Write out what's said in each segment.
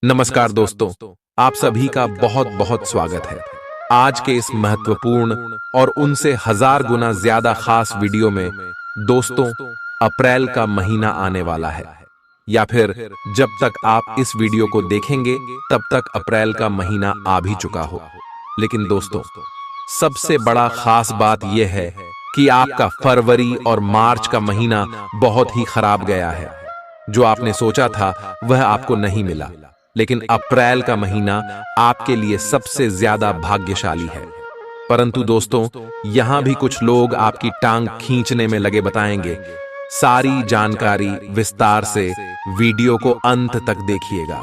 नमस्कार दोस्तों, आप सभी का बहुत बहुत स्वागत है। आज के इस महत्वपूर्ण और उनसे हजार गुना ज्यादा खास वीडियो में दोस्तों, अप्रैल का महीना आने वाला है, या फिर जब तक आप इस वीडियो को देखेंगे तब तक अप्रैल का महीना आ भी चुका हो। लेकिन दोस्तों, सबसे बड़ा खास बात यह है कि आपका फरवरी और मार्च का महीना बहुत ही खराब गया है। जो आपने सोचा था वह आपको नहीं मिला, लेकिन अप्रैल का महीना आपके लिए सबसे ज्यादा भाग्यशाली है। परंतु दोस्तों, यहां भी कुछ लोग आपकी टांग खींचने में लगे बताएंगे। सारी जानकारी विस्तार से वीडियो को अंत तक देखिएगा।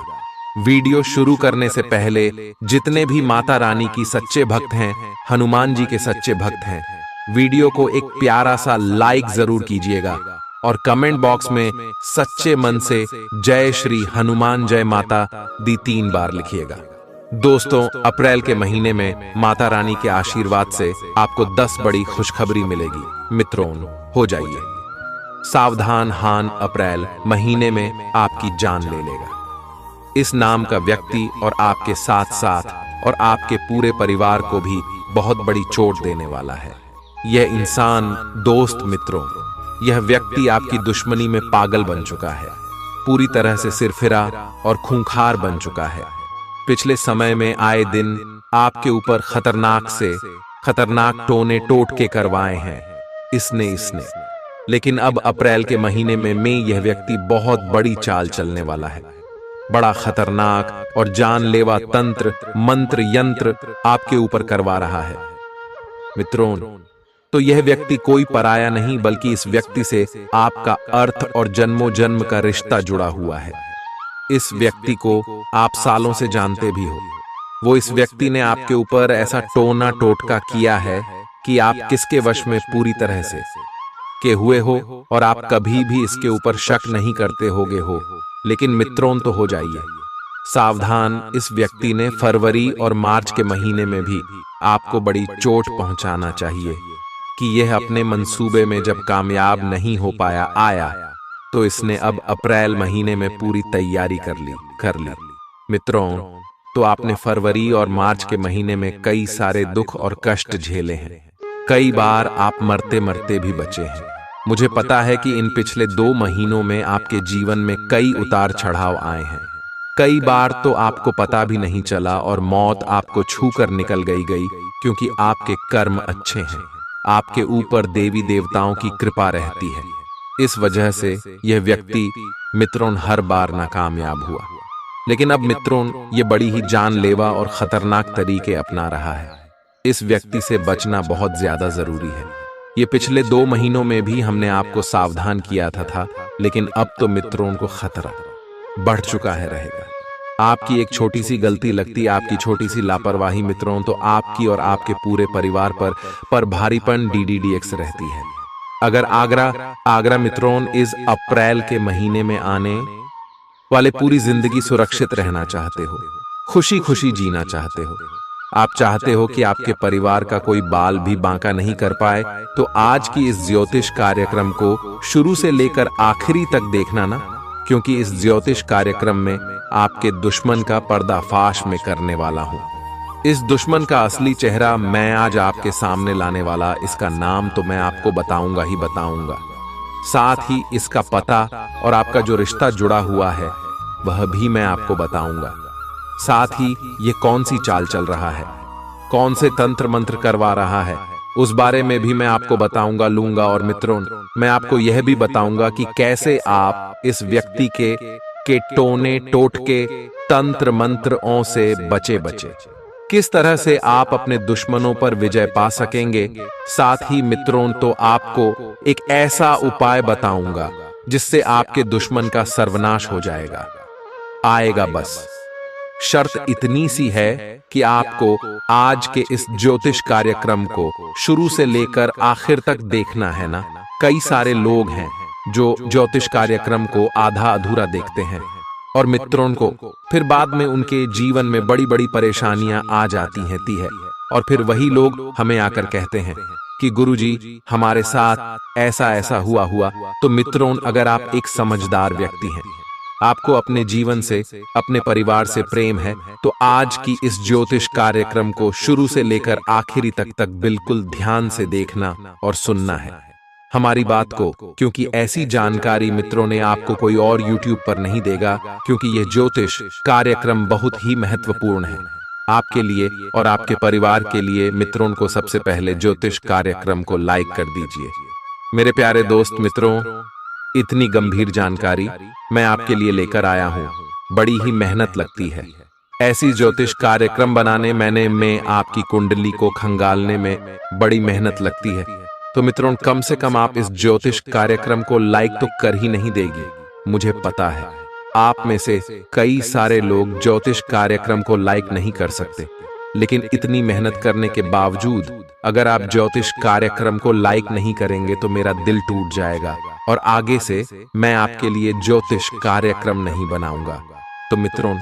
वीडियो शुरू करने से पहले जितने भी माता रानी की सच्चे भक्त हैं, हनुमान जी के सच्चे भक्त हैं, वीडियो को एक प्यारा सा लाइक जरूर कीजिएगा और कमेंट बॉक्स में सच्चे मन से जय श्री हनुमान जय माता दी 3 बार लिखिएगा। दोस्तों, अप्रैल के महीने में माता रानी के आशीर्वाद से आपको 10 बड़ी खुशखबरी मिलेगी। मित्रों, हो जाइए सावधान, हान अप्रैल महीने में आपकी जान ले लेगा। इस नाम का व्यक्ति और आपके साथ साथ और आपके पूरे परिवार को भी बहुत बड़ी चोट देने वाला है। यह इंसान, दोस्त मित्रों, यह व्यक्ति आपकी दुश्मनी में पागल बन चुका है, पूरी तरह से सिरफिरा और खूंखार बन चुका है। पिछले समय में आए दिन आपके ऊपर खतरनाक से खतरनाक टोने टोटके करवाए हैं इसने। लेकिन अब अप्रैल के महीने में यह व्यक्ति बहुत बड़ी चाल चलने वाला है। बड़ा खतरनाक और जानलेवा तंत्र, मंत्र, यंत्र आपके ऊपर करवा रहा है। मित्रों, तो यह व्यक्ति कोई पराया नहीं, बल्कि इस व्यक्ति से आपका अर्थ और जन्मों जन्म का रिश्ता जुड़ा हुआ है। इस व्यक्ति को आप सालों से जानते भी हो। वो इस व्यक्ति ने आपके ऊपर ऐसा टोना टोटका किया है कि आप किसके वश में पूरी तरह से के हुए हो और आप कभी भी इसके ऊपर शक नहीं करते होगे हो। लेकिन मित्रों, तो हो जाइए सावधान। इस व्यक्ति ने फरवरी और मार्च के महीने में भी आपको बड़ी चोट पहुंचाना चाहिए कि यह अपने मंसूबे में जब कामयाब नहीं हो आया तो इसने अब अप्रैल महीने में पूरी तैयारी कर ली। मित्रों, तो आपने फरवरी और मार्च के महीने में कई सारे दुख और कष्ट झेले हैं। कई बार आप मरते मरते भी बचे हैं। मुझे पता है कि इन पिछले 2 महीनों में आपके जीवन में कई उतार चढ़ाव आए हैं। कई बार तो आपको पता भी नहीं चला और मौत आपको छू कर निकल गई, क्योंकि आपके कर्म अच्छे हैं। आपके ऊपर देवी देवताओं की कृपा रहती है। इस वजह से यह व्यक्ति मित्रों हर बार नाकामयाब हुआ। लेकिन अब मित्रों, ये बड़ी ही जानलेवा और खतरनाक तरीके अपना रहा है। इस व्यक्ति से बचना बहुत ज्यादा जरूरी है। ये पिछले 2 महीनों में भी हमने आपको सावधान किया था, लेकिन अब तो मित्रों को खतरा बढ़ चुका है रहेगा। आपकी एक छोटी सी गलती लगती, आपकी छोटी सी लापरवाही मित्रों, तो आपकी और आपके पूरे परिवार पर भारीपन DDDX रहती है। अगर आगरा मित्रों इस अप्रैल के महीने में आने वाले पूरी जिंदगी सुरक्षित रहना चाहते हो, खुशी खुशी जीना चाहते हो, आप चाहते हो कि आपके परिवार का कोई बाल भी बांका नहीं कर पाए, तो आज की इस ज्योतिष कार्यक्रम को शुरू से लेकर आखिरी तक देखना ना, क्योंकि इस ज्योतिष कार्यक्रम में आपके दुश्मन का पर्दाफाश में करने वाला हूं। इस दुश्मन का असली चेहरा मैं आज आपके सामने लाने वाला, इसका नाम तो मैं आपको बताऊंगा ही बताऊंगा, साथ ही इसका पता और आपका जो रिश्ता जुड़ा हुआ है वह भी मैं आपको बताऊंगा। साथ ही ये कौन सी चाल चल रहा है, कौन से तंत्र मंत्र करवा रहा है, उस बारे में भी मैं आपको बताऊंगा लूंगा। और मित्रों, मैं आपको यह भी बताऊंगा कि कैसे आप इस व्यक्ति के टोने टोटके तंत्र मंत्रों से बचे, किस तरह से आप अपने दुश्मनों पर विजय पा सकेंगे। साथ ही मित्रों, तो आपको एक ऐसा उपाय बताऊंगा जिससे आपके दुश्मन का सर्वनाश हो आएगा। बस शर्त इतनी सी है कि आपको आज के इस ज्योतिष कार्यक्रम को शुरू से लेकर आखिर तक देखना है ना। कई सारे लोग हैं जो ज्योतिष कार्यक्रम को आधा अधूरा देखते हैं और मित्रों को फिर बाद में उनके जीवन में बड़ी बड़ी परेशानियां आ जाती हैं और फिर वही लोग हमें आकर कहते हैं कि गुरुजी हमारे साथ ऐसा ऐसा हुआ। तो मित्रों, अगर आप एक समझदार व्यक्ति हैं आपको अपने जीवन से, अपने परिवार से प्रेम है, तो आज की इस ज्योतिष कार्यक्रम को शुरू से लेकर आखिरी तक बिल्कुल ध्यान से देखना और सुनना है हमारी बात को, क्योंकि ऐसी जानकारी मित्रों ने आपको कोई और YouTube पर नहीं देगा, क्योंकि यह ज्योतिष कार्यक्रम बहुत ही महत्वपूर्ण है आपके लिए और आपके परिवार के लिए। मित्रों को सबसे पहले ज्योतिष कार्यक्रम को लाइक कर दीजिए। मेरे प्यारे दोस्त मित्रों, इतनी गंभीर जानकारी मैं आपके लिए लेकर आया हूं, बड़ी ही मेहनत लगती है ऐसी ज्योतिष कार्यक्रम बनाने में आपकी कुंडली को खंगालने में बड़ी मेहनत लगती है। तो मित्रों, कम से कम आप इस ज्योतिष कार्यक्रम को लाइक तो कर ही नहीं देगी। मुझे पता है आप में से कई सारे लोग ज्योतिष कार्यक्रम को लाइक नहीं कर सकते, लेकिन इतनी मेहनत करने के बावजूद अगर आप ज्योतिष कार्यक्रम को लाइक नहीं करेंगे तो मेरा दिल टूट जाएगा और आगे से मैं आपके लिए ज्योतिष कार्यक्रम नहीं बनाऊंगा। तो मित्रों,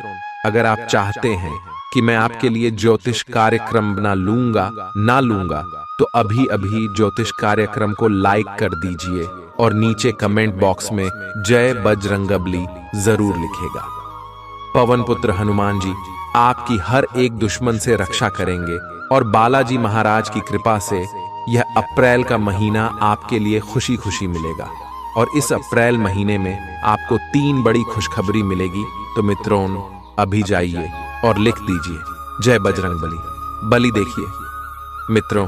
अगर आप चाहते हैं कि मैं आपके लिए ज्योतिष कार्यक्रम बना लूंगा ना लूंगा, तो अभी अभी ज्योतिष कार्यक्रम को लाइक कर दीजिए और नीचे कमेंट बॉक्स में जय बजरंगबली जरूर लिखेगा। पवन पुत्र हनुमान जी आपकी हर एक दुश्मन से रक्षा करेंगे और बालाजी महाराज की कृपा से यह अप्रैल का महीना आपके लिए खुशी खुशी मिलेगा। और इस अप्रैल महीने में आपको 3 बड़ी खुशखबरी मिलेगी। तो मित्रों, अभी जाइए और लिख दीजिए जय बजरंगबली। बलि देखिए मित्रों,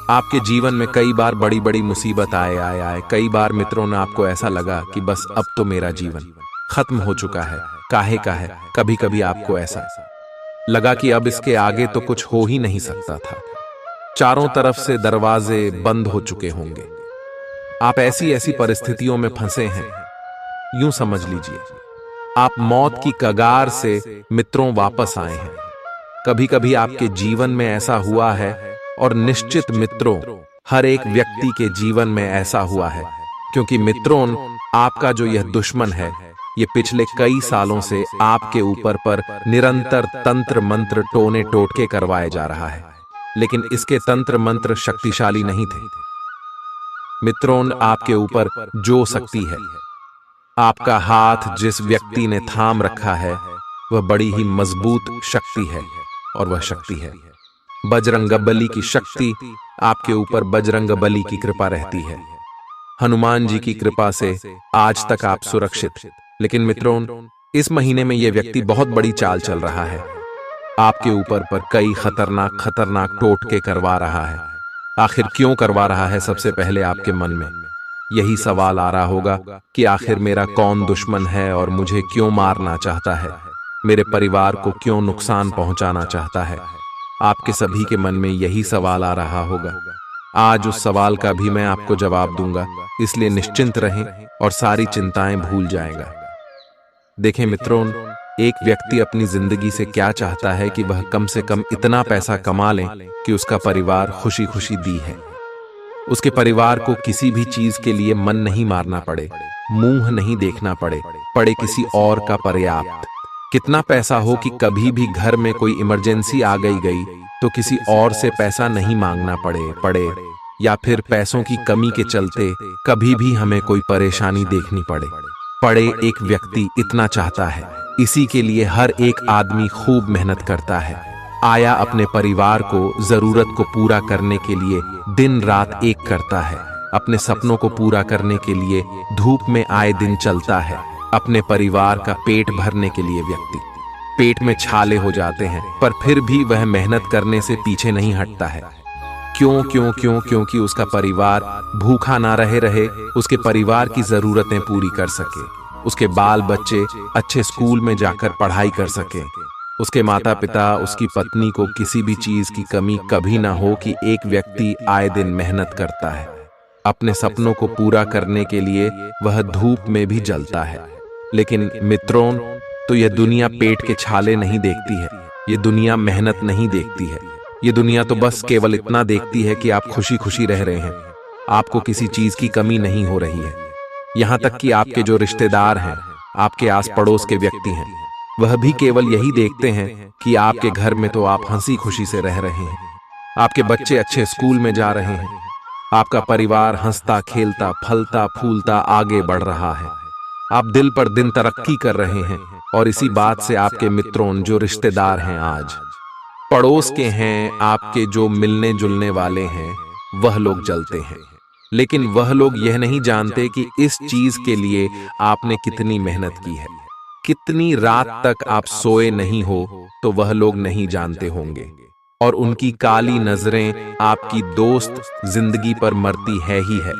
आपके जीवन में कई बार बड़ी बड़ी मुसीबत आए कई बार मित्रों ने आपको ऐसा लगा कि बस अब तो मेरा जीवन खत्म हो चुका है, काहे का है। कभी कभी आपको ऐसा लगा कि अब इसके आगे तो कुछ हो ही नहीं सकता था, चारों तरफ से दरवाजे बंद हो चुके होंगे। आप ऐसी परिस्थितियों में फंसे हैं, यूं समझ लीजिए आप मौत की कगार से मित्रों वापस आए हैं। कभी कभी आपके जीवन में ऐसा हुआ है और निश्चित मित्रों हर एक व्यक्ति के जीवन में ऐसा हुआ है, क्योंकि मित्रों आपका जो यह दुश्मन है ये पिछले कई सालों से आपके ऊपर पर निरंतर तंत्र मंत्र टोने टोटके करवाए जा रहा है, लेकिन इसके तंत्र मंत्र शक्तिशाली नहीं थे। मित्रों, आपके ऊपर जो शक्ति है, आपका हाथ जिस व्यक्ति ने थाम रखा है वह बड़ी ही मजबूत शक्ति है और वह शक्ति है बजरंगबली की शक्ति। आपके ऊपर बजरंगबली की कृपा रहती है, हनुमान जी की कृपा से आज तक आप सुरक्षित। लेकिन मित्रों, इस महीने में यह व्यक्ति बहुत बड़ी चाल चल रहा है, आपके ऊपर पर कई खतरनाक टोटके करवा रहा है। आखिर क्यों करवा रहा है? सबसे पहले आपके मन में यही सवाल आ रहा होगा कि आखिर मेरा कौन दुश्मन है और मुझे क्यों मारना चाहता है, मेरे परिवार को क्यों नुकसान पहुंचाना चाहता है। आपके सभी के मन में यही सवाल आ रहा होगा। आज उस सवाल का भी मैं आपको जवाब दूंगा, इसलिए निश्चिंत रहें और सारी चिंताएं भूल जाएगा। देखें मित्रों, एक व्यक्ति अपनी जिंदगी से क्या चाहता है कि वह कम से कम इतना पैसा कमा ले कि उसका परिवार खुशी खुशी दी है, उसके परिवार को किसी भी चीज के लिए मन नहीं मारना पड़े, मुंह नहीं देखना पड़े किसी और का पर्याप्त। कितना पैसा हो कि कभी भी घर में कोई इमरजेंसी आ गई तो किसी और से पैसा नहीं मांगना पड़े या फिर पैसों की कमी के चलते कभी भी हमें कोई परेशानी देखनी पड़े। एक व्यक्ति इतना चाहता है, इसी के लिए हर एक आदमी खूब मेहनत करता है, आया अपने परिवार को जरूरत को पूरा करने के लिए दिन रात एक करता है, अपने सपनों को पूरा करने के लिए धूप में आए दिन चलता है, अपने परिवार का पेट भरने के लिए व्यक्ति पेट में छाले हो जाते हैं, पर फिर भी वह मेहनत करने से पीछे नहीं हटता है। क्योंकि उसका परिवार भूखा ना रहे, उसके परिवार की जरूरतें पूरी कर सके, उसके बाल बच्चे अच्छे स्कूल में जाकर पढ़ाई कर सके, उसके माता पिता, उसकी पत्नी को किसी भी चीज की कमी कभी ना हो कि एक व्यक्ति आए दिन मेहनत करता है, अपने सपनों को पूरा करने के लिए वह धूप में भी जलता है। लेकिन मित्रों, तो यह दुनिया पेट के छाले नहीं देखती है, ये दुनिया मेहनत नहीं देखती है, ये दुनिया तो बस केवल इतना देखती है कि आप खुशी खुशी रह रहे हैं, आपको किसी चीज की कमी नहीं हो रही है। यहाँ तक कि आपके जो रिश्तेदार हैं, आपके आस पड़ोस के व्यक्ति हैं, वह भी केवल यही देखते हैं कि आपके घर में तो आप हंसी खुशी से रह रहे हैं, आपके बच्चे अच्छे स्कूल में जा रहे हैं, आपका परिवार हंसता खेलता फलता फूलता आगे बढ़ रहा है। आप दिल पर दिन तरक्की कर रहे हैं और इसी बात से आपके मित्रों जो रिश्तेदार हैं, आज पड़ोस के हैं, आपके जो मिलने जुलने वाले हैं, वह लोग जलते हैं। लेकिन वह लोग यह नहीं जानते कि इस चीज के लिए आपने कितनी मेहनत की है, कितनी रात तक आप सोए नहीं हो, तो वह लोग नहीं जानते होंगे। और उनकी काली नजरें आपकी दोस्त जिंदगी पर मरती है ही है।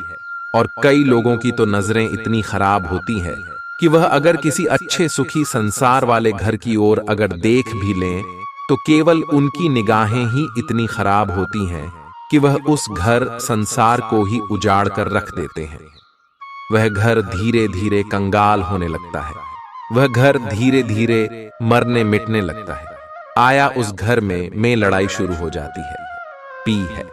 और कई लोगों की तो नजरें इतनी खराब होती हैं कि वह अगर किसी अच्छे सुखी संसार वाले घर की ओर अगर देख भी लें, तो केवल उनकी निगाहें ही इतनी खराब होती हैं कि वह उस घर संसार को ही उजाड़ कर रख देते हैं। वह घर धीरे धीरे कंगाल होने लगता है, वह घर धीरे धीरे मरने मिटने लगता है। आया उस घर में लड़ाई शुरू हो जाती है, पी है।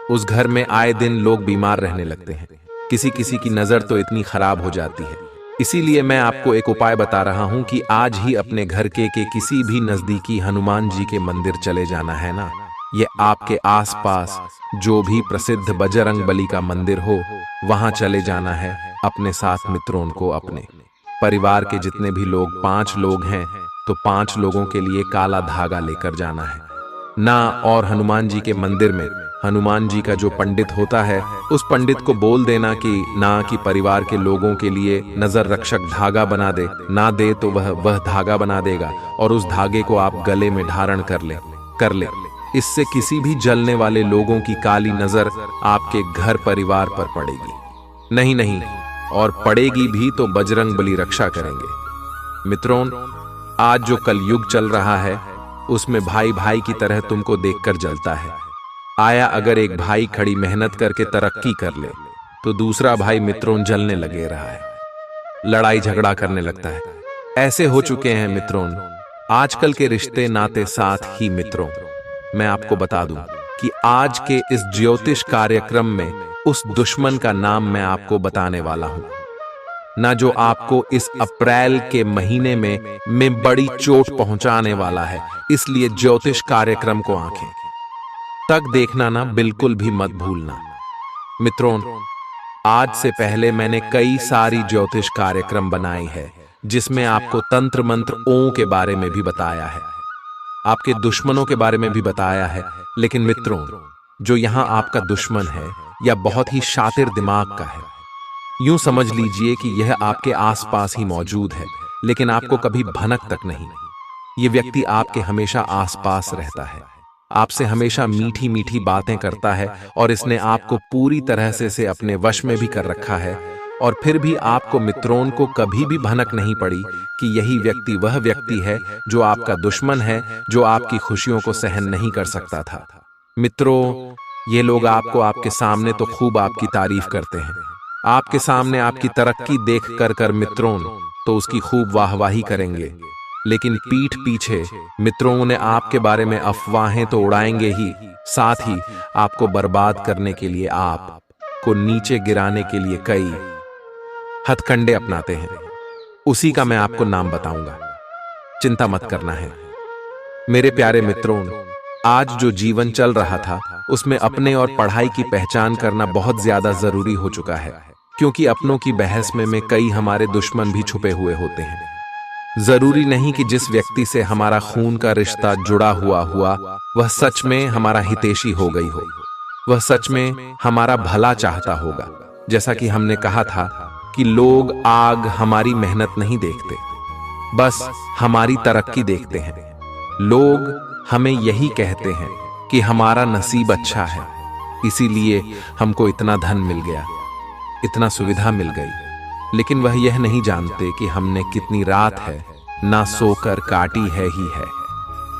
उस घर में आए दिन लोग बीमार रहने लगते हैं, किसी किसी की नजर तो इतनी खराब हो जाती है। इसीलिए मैं आपको एक उपाय बता रहा हूं कि आज ही अपने घर के किसी भी नजदीकी हनुमान जी के मंदिर चले जाना है ना। ये आपके आसपास जो भी प्रसिद्ध बजरंग बली का मंदिर हो, वहां चले जाना है। अपने साथ मित्रों को, अपने परिवार के जितने भी लोग 5 लोग हैं, तो 5 लोगों के लिए काला धागा लेकर जाना है ना। और हनुमान जी के मंदिर में हनुमान जी का जो पंडित होता है, उस पंडित को बोल देना कि परिवार के लोगों के लिए नजर रक्षक धागा बना दे, ना दे तो वह धागा बना देगा और उस धागे को आप गले में धारण कर ले। इससे किसी भी जलने वाले लोगों की काली नजर आपके घर परिवार पर पड़ेगी नहीं, और पड़ेगी भी तो बजरंग बली रक्षा करेंगे। मित्रों, आज जो कलयुग चल रहा है, उसमें भाई भाई की तरह तुमको देखकर जलता है। आया अगर एक भाई खड़ी मेहनत करके तरक्की कर ले, तो दूसरा भाई मित्रों जलने लगे रहा है, लड़ाई झगड़ा करने लगता है। ऐसे हो चुके हैं मित्रों आजकल के रिश्ते नाते। साथ ही मित्रों, मैं आपको बता दूं कि आज के इस ज्योतिष कार्यक्रम में उस दुश्मन का नाम मैं आपको बताने वाला हूं ना, जो आपको इस अप्रैल के महीने में बड़ी चोट पहुंचाने वाला है। इसलिए ज्योतिष कार्यक्रम को आंखें तक देखना ना, बिल्कुल भी मत भूलना। मित्रों, आज से पहले मैंने कई सारी ज्योतिष कार्यक्रम बनाए हैं, जिसमें आपको तंत्र मंत्र ओं के बारे में भी बताया है, आपके दुश्मनों के बारे में भी बताया है। लेकिन मित्रों, जो यहां आपका दुश्मन है या बहुत ही शातिर दिमाग का है, यूं समझ लीजिए कि यह आपके आसपास ही मौजूद है, लेकिन आपको कभी भनक तक नहीं। यह व्यक्ति आपके हमेशा आसपास रहता है, आपसे हमेशा मीठी मीठी बातें करता है, और इसने आपको पूरी तरह से अपने वश में भी कर रखा है। और फिर भी आपको मित्रों को कभी भी भनक नहीं पड़ी कि यही व्यक्ति वह व्यक्ति है जो आपका दुश्मन है, जो आपकी खुशियों को सहन नहीं कर सकता था। मित्रों, ये लोग आपको आपके सामने तो खूब आपकी तारीफ करते हैं, आपके सामने आपकी तरक्की देख कर मित्रों तो उसकी खूब वाहवाही करेंगे, लेकिन पीठ पीछे मित्रों ने आपके बारे में अफवाहें तो उड़ाएंगे ही, साथ ही आपको बर्बाद करने के लिए, आपको नीचे गिराने के लिए कई हथकंडे अपनाते हैं। उसी का मैं आपको नाम बताऊंगा, चिंता मत करना है। मेरे प्यारे मित्रों, आज जो जीवन चल रहा था, उसमें अपने और पढ़ाई की पहचान करना बहुत ज्यादा जरूरी हो चुका है, क्योंकि अपनों की बहस में कई हमारे दुश्मन भी छुपे हुए होते हैं। जरूरी नहीं कि जिस व्यक्ति से हमारा खून का रिश्ता जुड़ा हुआ वह सच में हमारा हितैषी हो गई हो, वह सच में हमारा भला चाहता होगा। जैसा कि हमने कहा था कि लोग आग हमारी मेहनत नहीं देखते, बस हमारी तरक्की देखते हैं। लोग हमें यही कहते हैं कि हमारा नसीब अच्छा है, इसीलिए हमको इतना धन मिल गया, इतना सुविधा मिल गई। लेकिन वह यह नहीं जानते कि हमने कितनी रात है ना सोकर काटी है ही है,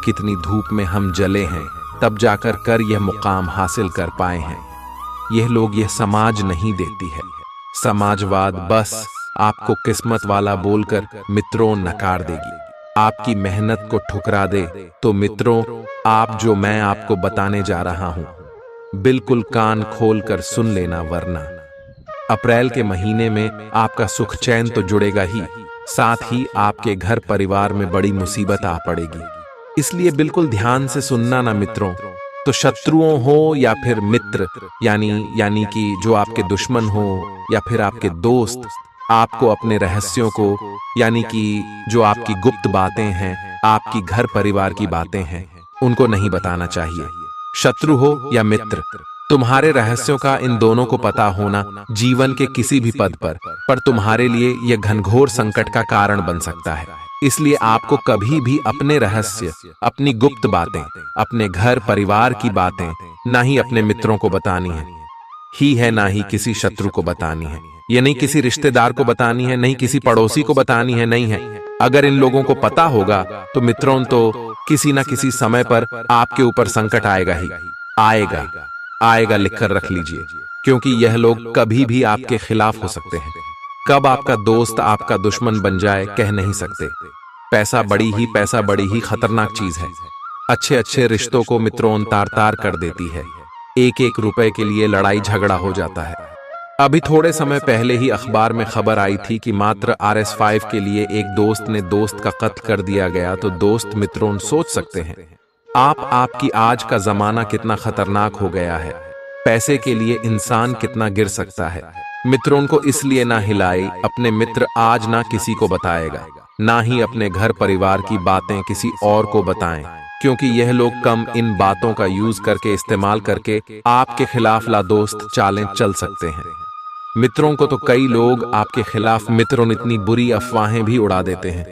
कितनी धूप में हम जले हैं, तब जाकर यह मुकाम हासिल कर पाए हैं। यह लोग, यह समाज नहीं देती है। समाजवाद बस आपको किस्मत वाला बोलकर मित्रों नकार देगी, आपकी मेहनत को ठुकरा दे। तो मित्रों, आप जो मैं आपको बताने जा रहा हूं, बिल्कुल कान खोलकर सुन लेना, वरना अप्रैल के महीने में आपका सुख चैन तो जुड़ेगा ही, साथ ही आपके घर परिवार में बड़ी मुसीबत आ पड़ेगी। इसलिए बिल्कुल ध्यान से सुनना ना मित्रों। तो शत्रुओं हो या फिर मित्र, यानी कि जो आपके दुश्मन हो या फिर आपके दोस्त, आपको अपने रहस्यों को, यानी कि जो आपकी गुप्त बातें हैं, आपकी घर परिवार की बातें हैं, उनको नहीं बताना चाहिए। शत्रु हो या मित्र, तुम्हारे रहस्यों का इन दोनों को पता होना जीवन के किसी भी पद पर तुम्हारे लिए यह घनघोर संकट का कारण बन सकता है। इसलिए आपको कभी भी अपने रहस्य, अपनी गुप्त बातें, अपने घर परिवार की बातें ना ही अपने मित्रों को बतानी है ना ही किसी शत्रु को बतानी है। ये नहीं किसी रिश्तेदार को बतानी है, नहीं किसी पड़ोसी को बतानी है, नहीं है। अगर इन लोगों को पता होगा तो मित्रों, तो किसी ना किसी समय पर आपके ऊपर संकट आएगा ही आएगा। लिखकर रख लीजिए, क्योंकि यह लोग कभी भी आपके खिलाफ हो सकते हैं। कब आपका दोस्त आपका दुश्मन बन जाए कह नहीं सकते। पैसा बड़ी ही खतरनाक चीज है। अच्छे रिश्तों को मित्रों तार कर देती है। एक रुपए के लिए लड़ाई झगड़ा हो जाता है। अभी थोड़े समय पहले ही अखबार में खबर आई थी कि मात्र RS5 के लिए एक दोस्त ने दोस्त का कत्ल कर दिया गया। तो दोस्त मित्रों, सोच सकते हैं आपकी आज का जमाना कितना खतरनाक हो गया है। पैसे के लिए इंसान कितना गिर सकता है। मित्रों को इसलिए ना हिलाए। अपने मित्र आज ना किसी को बताएगा, ना ही अपने घर परिवार की बातें किसी और को बताएं, क्योंकि यह लोग कम इन बातों का यूज करके, इस्तेमाल करके आपके खिलाफ लादोस्त चालें चल सकते हैं। मित्रों को तो कई लोग आपके खिलाफ मित्रों इतनी बुरी अफवाहें भी उड़ा देते हैं।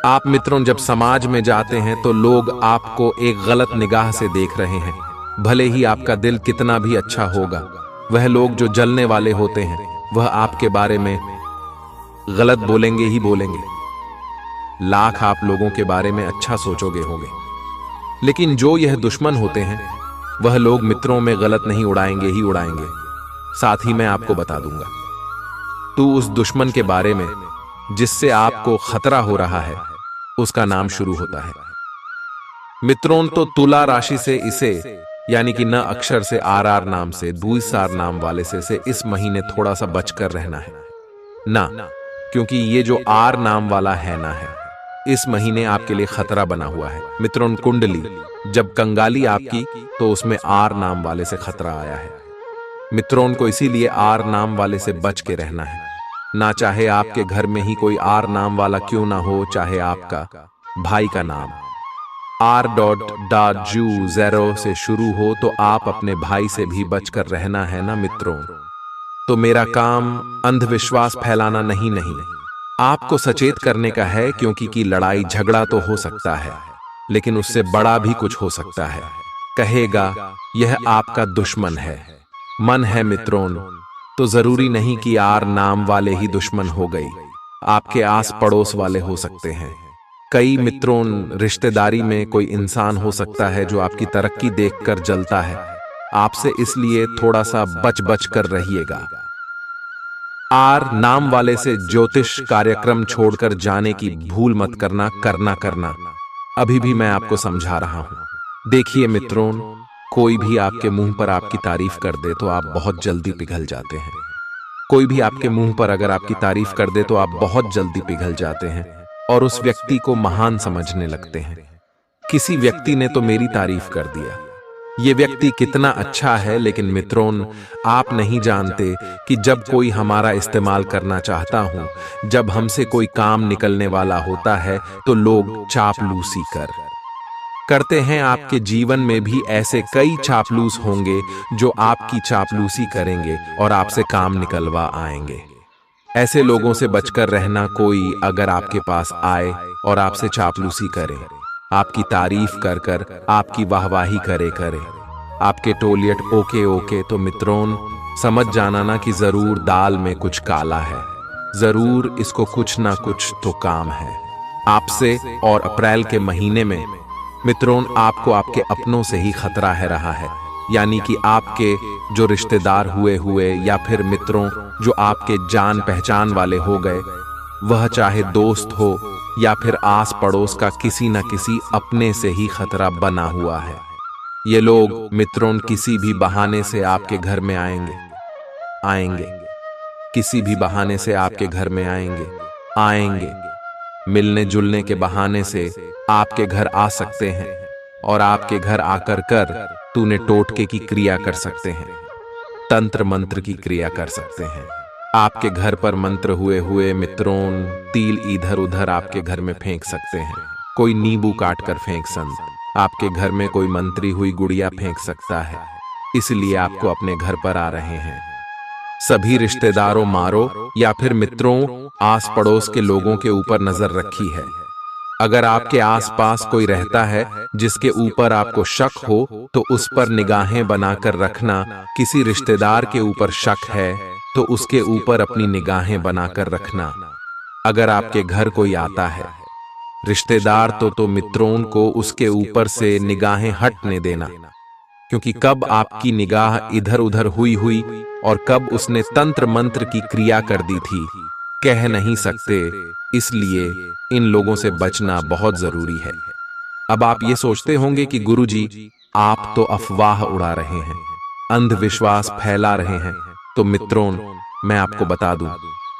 आप मित्रों जब समाज में जाते हैं तो लोग आपको एक गलत निगाह से देख रहे हैं। भले ही आपका दिल कितना भी अच्छा होगा, वह लोग जो जलने वाले होते हैं वह आपके बारे में गलत बोलेंगे ही बोलेंगे। लाख आप लोगों के बारे में अच्छा सोचोगे होगे, लेकिन जो यह दुश्मन होते हैं वह लोग मित्रों में गलत नहीं उड़ाएंगे ही उड़ाएंगे। साथ ही मैं आपको बता दूंगा तो उस दुश्मन के बारे में जिससे आपको खतरा हो रहा है, उसका नाम शुरू होता है। मित्रों, तो तुला राशि से इसे, यानी कि न अक्षर से RR नाम से, द्विसार नाम वाले से इस महीने थोड़ा सा बचकर रहना है ना, क्योंकि ये जो R नाम वाला है ना है, इस महीने आपके लिए खतरा बना हुआ है। मित्रों, कुंडली जब कंगाली आपकी तो उसमें R नाम वाले से खतरा आया है। मित्रों को इसीलिए R नाम वाले से बच के रहना है। ना चाहे आपके घर में ही कोई R नाम वाला क्यों ना हो, चाहे आपका भाई का नाम R.Ju0 से शुरू हो, तो आप अपने भाई से भी बचकर रहना है ना मित्रों। तो मेरा काम अंधविश्वास फैलाना नहीं, आपको सचेत करने का है, क्योंकि की लड़ाई झगड़ा तो हो सकता है, लेकिन उससे बड़ा भी कुछ हो सकता है। कहेगा यह आपका दुश्मन है, मन है मित्रों, तो जरूरी नहीं कि R नाम वाले ही दुश्मन हो गई। आपके आस पड़ोस वाले हो सकते हैं। कई मित्रों, रिश्तेदारी में कोई इंसान हो सकता है जो आपकी तरक्की देखकर जलता है आपसे, इसलिए थोड़ा सा बच कर रहिएगा। R नाम वाले से ज्योतिष कार्यक्रम छोड़कर जाने की भूल मत करना। अभी भी मैं आपको समझा रहा हूं। देखिए मित्रों, कोई भी आपके मुंह पर आपकी तारीफ कर दे तो आप बहुत जल्दी पिघल जाते हैं। कोई भी आपके मुंह पर अगर आपकी तारीफ कर दे तो आप बहुत जल्दी पिघल जाते हैं और उस व्यक्ति को महान समझने लगते हैं। किसी व्यक्ति ने तो मेरी तारीफ कर दिया, ये व्यक्ति कितना अच्छा है, लेकिन मित्रों आप नहीं जानते कि जब कोई हमारा इस्तेमाल करना चाहता हूं, जब हमसे कोई काम निकलने वाला होता है, तो लोग चापलूसी करते हैं। आपके जीवन में भी ऐसे कई चापलूस होंगे जो आपकी चापलूसी करेंगे और आपसे काम निकलवा आएंगे। ऐसे लोगों से बचकर रहना। कोई अगर आपके पास आए और आपसे चापलूसी करे, आपकी तारीफ कर आपकी वाहवाही करे, आपके टोलियट ओके, तो मित्रों समझ जाना ना कि जरूर दाल में कुछ काला है, जरूर इसको कुछ ना कुछ तो काम है आपसे। और अप्रैल के महीने में मित्रों आपको आपके अपनों से ही खतरा है रहा है, यानी कि आपके जो रिश्तेदार हुए या फिर मित्रों जो आपके जान पहचान वाले हो गए, वह चाहे दोस्त हो या फिर आस पड़ोस का किसी न किसी अपने से ही खतरा बना हुआ है। ये लोग मित्रों किसी भी बहाने से आपके घर में आएंगे, किसी भी बहाने से आपके घर में आएंगे, मिलने जुलने के बहाने से आपके घर आ सकते हैं और आपके घर आकर तूने टोटके की क्रिया कर सकते हैं, तंत्र मंत्र की क्रिया कर सकते हैं। आपके घर पर मंत्र हुए हुए मित्रों तिल इधर उधर आपके घर में फेंक सकते हैं। कोई नींबू काट कर फेंक संत आपके घर में कोई मंत्री हुई गुड़िया फेंक सकता है, इसलिए आपको अपने घर पर आ रहे हैं। सभी रिश्तेदारों मारो या फिर मित्रों आस पड़ोस के लोगों के ऊपर नजर रखी है। अगर आपके आसपास कोई रहता है जिसके ऊपर आपको शक हो तो उस पर निगाहें बनाकर रखना। किसी रिश्तेदार के ऊपर शक है तो उसके ऊपर अपनी निगाहें बनाकर रखना। अगर आपके घर कोई आता है रिश्तेदार तो मित्रों को उसके ऊपर से निगाहें हटने देना, क्योंकि कब आपकी निगाह इधर उधर हुई और कब उसने तंत्र मंत्र की क्रिया कर दी थी कह नहीं सकते, इसलिए इन लोगों से बचना बहुत जरूरी है। अब आप ये सोचते होंगे कि गुरुजी आप तो अफवाह उड़ा रहे हैं, अंधविश्वास फैला रहे हैं। तो मित्रों मैं आपको बता दूं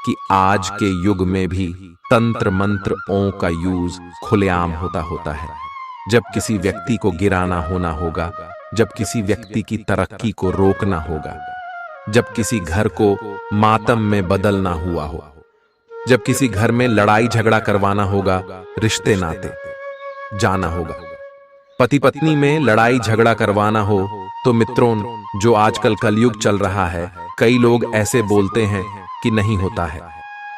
कि आज के युग में भी तंत्र मंत्र ओं का यूज खुलेआम होता है। जब किसी व्यक्ति को गिराना होना होगा, जब किसी व्यक्ति की तरक्की को रोकना होगा, जब किसी घर को मातम में बदलना हुआ हो, जब किसी घर में लड़ाई झगड़ा करवाना होगा, रिश्ते नाते जाना होगा, पति पत्नी में लड़ाई झगड़ा करवाना हो तो मित्रों जो आजकल कलयुग चल रहा है, कई लोग ऐसे बोलते हैं कि नहीं होता है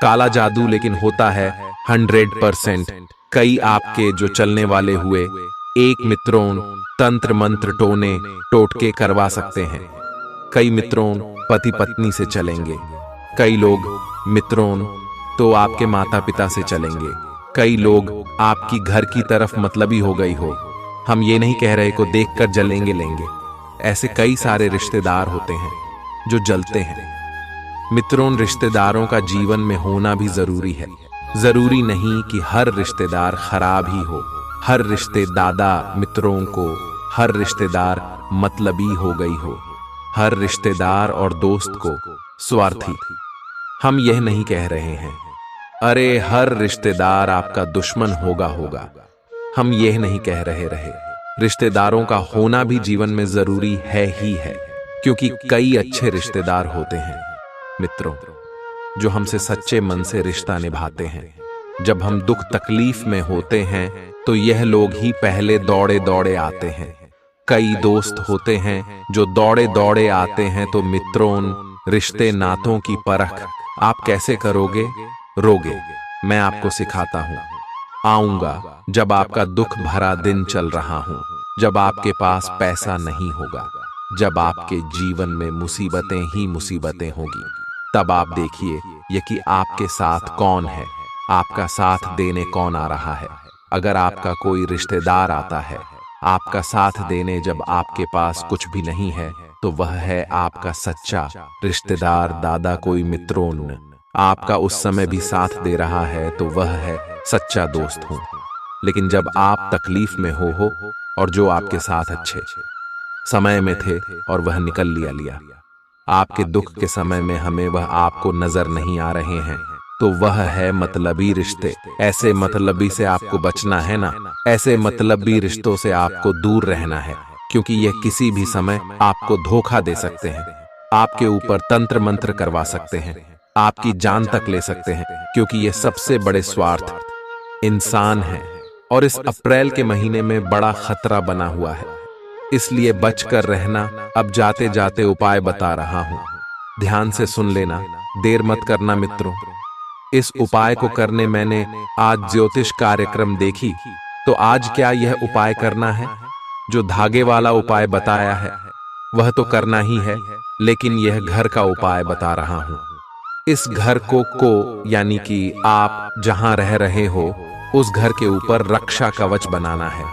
काला जादू, लेकिन होता है 100%। कई आपके जो चलने वाले हुए एक मित्रों तंत्र मंत्र टोने टोटके करवा सकते हैं। कई मित्रों पति पत्नी से चलेंगे, कई लोग मित्रों तो आपके माता पिता से चलेंगे, कई लोग आपकी घर की तरफ मतलबी हो गई हो। हम ये नहीं कह रहे को देखकर जलेंगे लेंगे, ऐसे कई सारे रिश्तेदार होते हैं जो जलते हैं। मित्रों रिश्तेदारों का जीवन में होना भी जरूरी है। जरूरी नहीं कि हर रिश्तेदार खराब ही हो, हर रिश्तेदादा मित्रों को हर रिश्तेदार मतलबी हो गई हो, हर रिश्तेदार और दोस्त को स्वार्थी। हम यह नहीं कह रहे हैं अरे हर रिश्तेदार आपका दुश्मन होगा। हम यह नहीं कह रहे रिश्तेदारों का होना भी जीवन में जरूरी है ही है, क्योंकि कई अच्छे रिश्तेदार होते हैं मित्रों जो हमसे सच्चे मन से रिश्ता निभाते हैं। जब हम दुख तकलीफ में होते हैं तो यह लोग ही पहले दौड़े दौड़े आते हैं। कई दोस्त होते हैं जो दौड़े दौड़े आते हैं। तो मित्रों रिश्ते नातों की परख आप कैसे करोगे? रोगे मैं आपको सिखाता हूं। आऊंगा जब आपका दुख भरा दिन चल रहा हूं, जब आपके पास पैसा नहीं होगा, जब आपके जीवन में मुसीबतें ही मुसीबतें होगी, तब आप देखिए ये कि आपके साथ कौन है, आपका साथ देने कौन आ रहा है। अगर आपका कोई रिश्तेदार आता है आपका साथ देने, जब आपके पास कुछ भी नहीं है, तो वह है आपका सच्चा रिश्तेदार। दादा कोई मित्रों आपका उस समय भी साथ दे रहा है तो वह है सच्चा दोस्त हूं। लेकिन जब आप तकलीफ में हो और जो आपके साथ अच्छे समय में थे और वह निकल लिया, आपके दुख के समय में हमें वह आपको नजर नहीं आ रहे हैं, तो वह है मतलबी रिश्ते। ऐसे मतलबी से आपको बचना है ना, ऐसे मतलबी रिश्तों से आपको दूर रहना है, क्योंकि यह किसी भी समय आपको धोखा दे सकते हैं, आपके ऊपर तंत्र मंत्र करवा सकते हैं, आपकी जान तक ले सकते हैं, क्योंकि ये सबसे बड़े स्वार्थ इंसान है। और इस अप्रैल के महीने में बड़ा खतरा बना हुआ है, इसलिए बचकर रहना। अब जाते जाते उपाय बता रहा हूं, ध्यान से सुन लेना, देर मत करना मित्रों। इस उपाय को करने मैंने आज ज्योतिष कार्यक्रम देखी, तो आज क्या यह उपाय करना है? जो धागे वाला उपाय बताया है वह तो करना ही है, लेकिन यह घर का उपाय बता रहा हूं। इस घर को यानी कि आप जहां रह रहे हो उस घर के ऊपर रक्षा कवच बनाना है।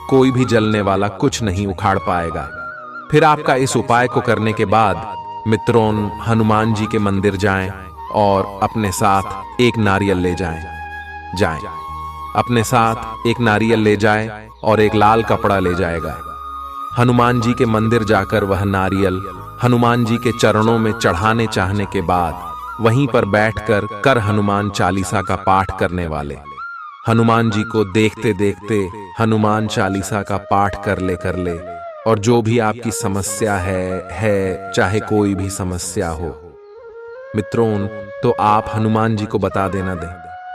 कोई भी जलने वाला कुछ नहीं उखाड़ पाएगा। फिर आपका इस उपाय को करने के बाद मित्रों हनुमान जी के मंदिर जाएं और अपने साथ एक नारियल ले जाएं। अपने साथ एक नारियल ले जाएं और एक लाल कपड़ा ले जाएगा। हनुमान जी के मंदिर जाकर वह नारियल हनुमान जी के चरणों में चढ़ाने चाहने के बाद वहीं पर बैठकर कर हनुमान चालीसा का पाठ करने वाले हनुमान जी को देखते देखते हनुमान चालीसा का पाठ कर ले। और जो भी आपकी समस्या है चाहे कोई भी समस्या हो, मित्रों, तो आप हनुमान जी को बता देना दें।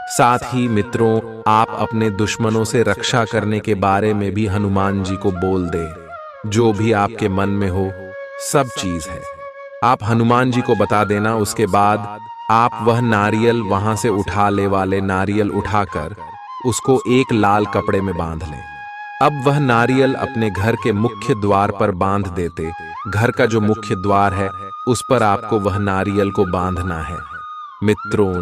साथ ही मित्रों, आप अपने दुश्मनों से रक्षा करने के बारे में भी हनुमान जी को बोल दें। जो भी आपके मन में हो, सब चीज है, आप हनुमान जी को बता देना। उसके बाद आप वह नारियल वहां से उठा ले वाले नारियल उठाकर उसको एक लाल कपड़े में बांध लें। अब वह नारियल अपने घर के मुख्य द्वार पर बांध देते। घर का जो मुख्य द्वार है उस पर आपको वह नारियल को बांधना है। मित्रों,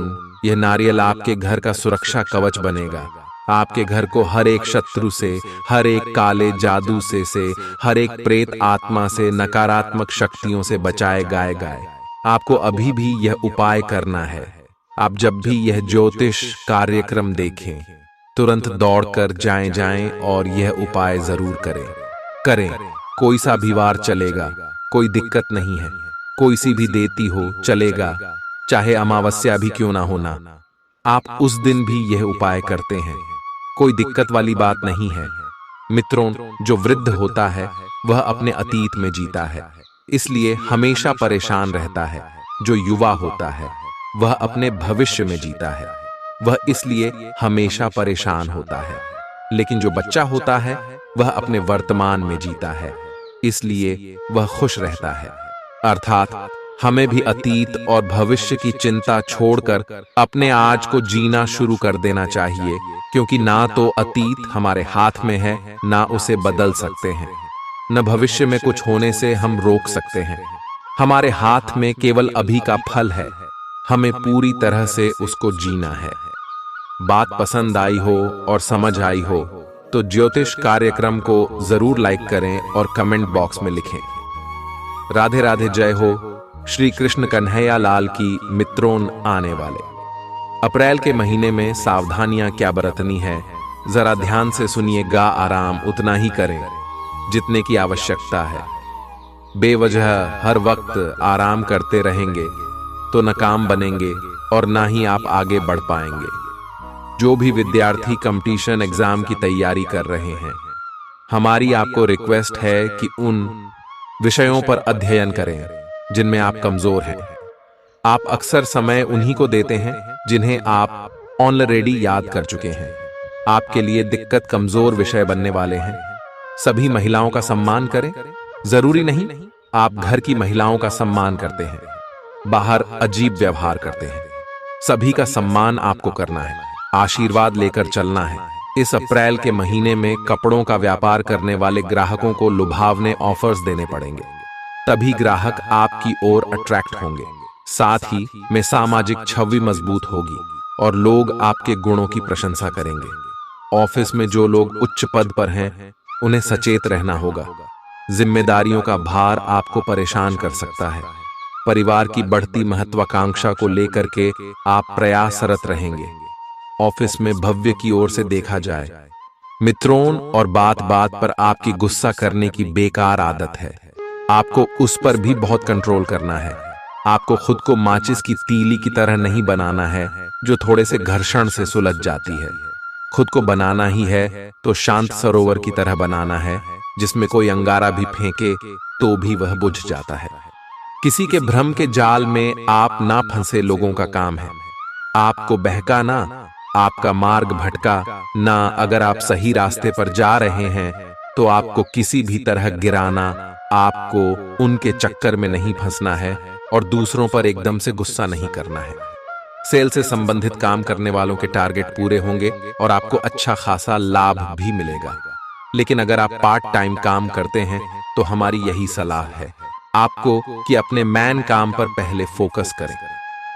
यह नारियल आपके घर का सुरक्षा कवच बनेगा। आपके घर को हर एक शत्रु से, हर एक काले जादू से हर एक प्रेत आत्मा से, नकारात्मक शक्तियों से बचाएगा। आपको अभी भी यह उपाय करना है। आप जब भी यह ज्योतिष कार्यक्रम देखें, तुरंत दौड़कर जाएं और यह उपाय जरूर करें। कोई सा भी वार चलेगा, कोई दिक्कत नहीं है। कोई सी भी देती हो चलेगा, चाहे अमावस्या भी क्यों ना होना, आप उस दिन भी यह उपाय करते हैं, कोई दिक्कत वाली बात नहीं है। मित्रों, जो वृद्ध होता है वह अपने अतीत में जीता है, इसलिए हमेशा परेशान रहता है। जो युवा होता है वह अपने भविष्य में जीता है, वह इसलिए हमेशा परेशान होता है। लेकिन जो बच्चा होता है वह अपने वर्तमान में जीता है, इसलिए वह खुश रहता है। अर्थात हमें भी अतीत और भविष्य की चिंता छोड़कर अपने आज को जीना शुरू कर देना चाहिए, क्योंकि ना तो अतीत हमारे हाथ में है, ना उसे बदल सकते हैं, न भविष्य में कुछ होने से हम रोक सकते हैं। हमारे हाथ में केवल अभी का फल है, हमें पूरी तरह से उसको जीना है। बात पसंद आई हो और समझ आई हो तो ज्योतिष कार्यक्रम को जरूर लाइक करें और कमेंट बॉक्स में लिखें। राधे राधे, जय हो श्री कृष्ण कन्हैया लाल की। मित्रों, आने वाले अप्रैल के महीने में सावधानियां क्या बरतनी है, जरा ध्यान से सुनिएगा। आराम उतना ही करें जितने की आवश्यकता है। बेवजह हर वक्त आराम करते रहेंगे तो न काम बनेंगे और ना ही आप आगे बढ़ पाएंगे। जो भी विद्यार्थी कंपटीशन एग्जाम की तैयारी कर रहे हैं, हमारी आपको रिक्वेस्ट है कि उन विषयों पर अध्ययन करें जिनमें आप कमजोर हैं। आप अक्सर समय उन्हीं को देते हैं जिन्हें आप ऑलरेडी याद कर चुके हैं। आपके लिए दिक्कत कमजोर विषय बनने वाले हैं। सभी महिलाओं का सम्मान करें। जरूरी नहीं आप घर की महिलाओं का सम्मान करते हैं, बाहर अजीब व्यवहार करते हैं। सभी का सम्मान आपको करना है, आशीर्वाद लेकर चलना है। इस अप्रैल के महीने में कपड़ों का व्यापार करने वाले ग्राहकों को लुभावने ऑफर्स देने पड़ेंगे, तभी ग्राहक आपकी ओर अट्रैक्ट होंगे। साथ ही में सामाजिक छवि मजबूत होगी और लोग आपके गुणों की प्रशंसा करेंगे। ऑफिस में जो लोग उच्च पद पर हैं, उन्हें सचेत रहना होगा। जिम्मेदारियों का भार आपको परेशान कर सकता है। परिवार की बढ़ती महत्वाकांक्षा को लेकर के आप प्रयासरत रहेंगे। ऑफिस में भव्य की ओर से देखा जाए। मित्रों, और बात बात पर आपकी गुस्सा करने की बेकार आदत है, आपको उस पर भी बहुत कंट्रोल करना है। आपको खुद को माचिस की तीली की तरह नहीं बनाना है जो थोड़े से घर्षण से सुलझ जाती है। खुद को बनाना ही है तो शांत सरोवर की तरह बनाना है, जिसमें कोई अंगारा भी फेंके तो भी वह बुझ जाता है। किसी के भ्रम के जाल में आप ना फंसे लोगों का काम है। आपको बहकाना, आपका मार्ग भटका ना। अगर आप सही रास्ते पर जा रहे हैं तो आपको किसी भी तरह गिराना, आपको उनके चक्कर में नहीं फंसना है और दूसरों पर एकदम से गुस्सा नहीं करना है। सेल से संबंधित काम करने वालों के टारगेट पूरे होंगे और आपको अच्छा खासा लाभ भी मिलेगा। लेकिन अगर आप पार्ट टाइम काम करते हैं तो हमारी यही सलाह है आपको कि अपने मेन काम पर पहले फोकस करें।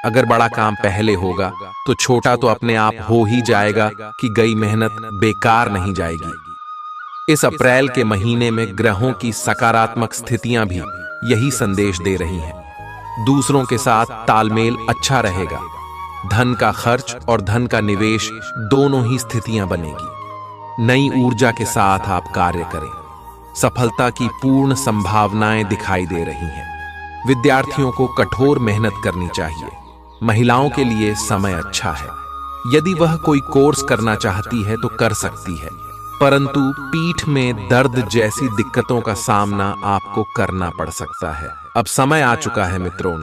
अगर बड़ा काम पहले होगा तो छोटा तो अपने आप हो ही जाएगा कि गई मेहनत बेकार नहीं जाएगी। इस अप्रैल के महीने में ग्रहों की सकारात्मक स्थितियां भी यही संदेश दे रही हैं। दूसरों के साथ तालमेल अच्छा रहेगा। धन का खर्च और धन का निवेश दोनों ही स्थितियां बनेगी। नई ऊर्जा के साथ आप कार्य करें। सफलता की पूर्ण संभावनाएं दिखाई दे रही हैं। विद्यार्थियों को कठोर मेहनत करनी चाहिए। महिलाओं के लिए समय अच्छा है। यदि वह कोई कोर्स करना चाहती है तो कर सकती है, परंतु पीठ में दर्द जैसी दिक्कतों का सामना आपको करना पड़ सकता है। अब समय आ चुका है मित्रों,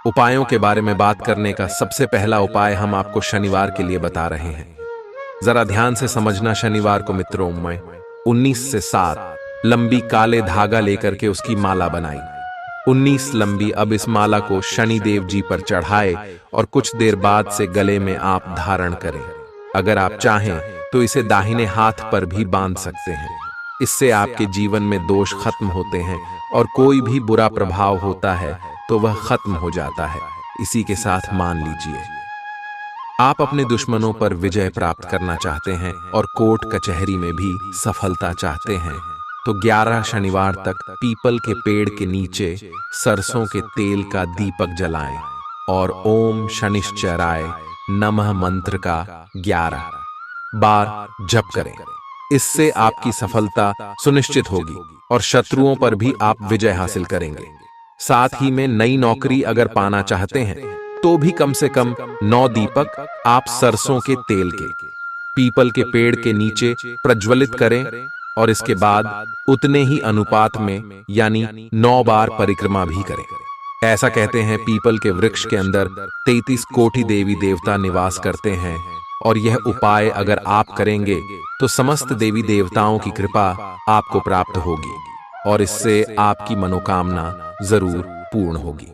उपायों के बारे में बात करने का सबसे पहला उपाय हम आपको शनिवार के लिए बता रहे हैं। जरा ध्यान से समझना। शनिवार को मित्रों में 19 से 7 लंबी काले धागा लेकर के उसकी माला बनाई। 19 लंबी। अब इस माला को शनिदेव जी पर चढ़ाए और कुछ देर बाद से गले में आप धारण करें। अगर आप चाहें तो इसे दाहिने हाथ पर भी बांध सकते हैं। इससे आपके जीवन में दोष खत्म होते हैं और कोई भी बुरा प्रभाव होता है तो वह खत्म हो जाता है। इसी के साथ मान लीजिए आप अपने दुश्मनों पर विजय प्राप्त करना चाहते हैं और कोर्ट कचहरी में भी सफलता चाहते हैं तो 11 शनिवार तक पीपल के पेड़ के नीचे सरसों के तेल का दीपक जलाएं और ओम शनिश्चराय नमः मंत्र का 11 बार जप करें। इससे आपकी सफलता सुनिश्चित होगी और शत्रुओं पर भी आप विजय हासिल करेंगे। साथ ही में नई नौकरी अगर पाना चाहते हैं तो भी कम से कम 9 दीपक आप सरसों के तेल के पीपल के पेड़ के नीचे प्रज्वलित करें और इसके बाद उतने ही अनुपात में यानी 9 बार परिक्रमा भी करें। ऐसा कहते हैं पीपल के वृक्ष के अंदर 33 कोटि देवी देवता निवास करते हैं और यह उपाय अगर आप करेंगे तो समस्त देवी देवताओं की कृपा आपको प्राप्त होगी और इससे आपकी मनोकामना जरूर पूर्ण होगी।